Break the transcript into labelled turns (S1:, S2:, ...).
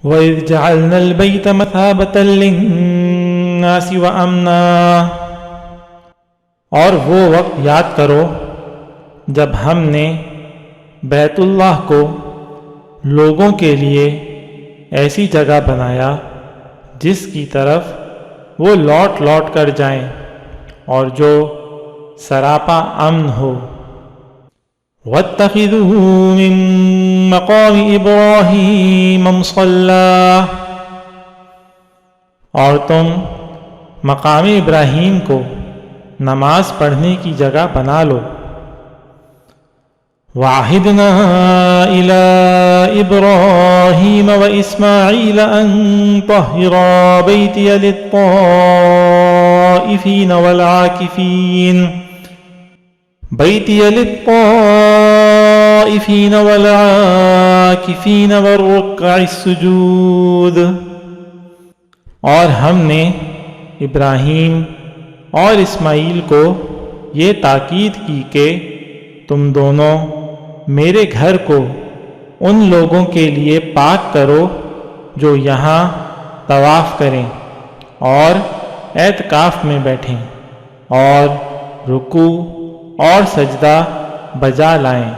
S1: وَإِذْ جَعَلْنَا الْبَيْتَ مَثَابَةً لِلنَّاسِ وَأَمْنًا، اور وہ وقت یاد کرو جب ہم نے بیت اللہ کو لوگوں کے لیے ایسی جگہ بنایا جس کی طرف وہ لوٹ لوٹ کر جائیں اور جو سراپا امن ہو۔ وَاتَّخِذُوا مِن مَّقَامِ إِبْرَاهِيمَ مُصَلًّى، اور تم مقام ابراہیم کو نماز پڑھنے کی جگہ بنا لو۔ وَعَهِدْنَا إِلَىٰ إِبْرَاهِيمَ وَإِسْمَاعِيلَ أَن طَهِّرَا بَيْتِيَ لِلطَّائِفِينَ وَالْعَاكِفِينَ وَالرُّكَّعِ السُّجُودِ، اور ہم نے ابراہیم اور اسماعیل کو یہ تاکید کی کہ تم دونوں میرے گھر کو ان لوگوں کے لیے پاک کرو جو یہاں طواف کریں اور اعتکاف میں بیٹھیں اور رکوع اور سجدہ بجا لائیں۔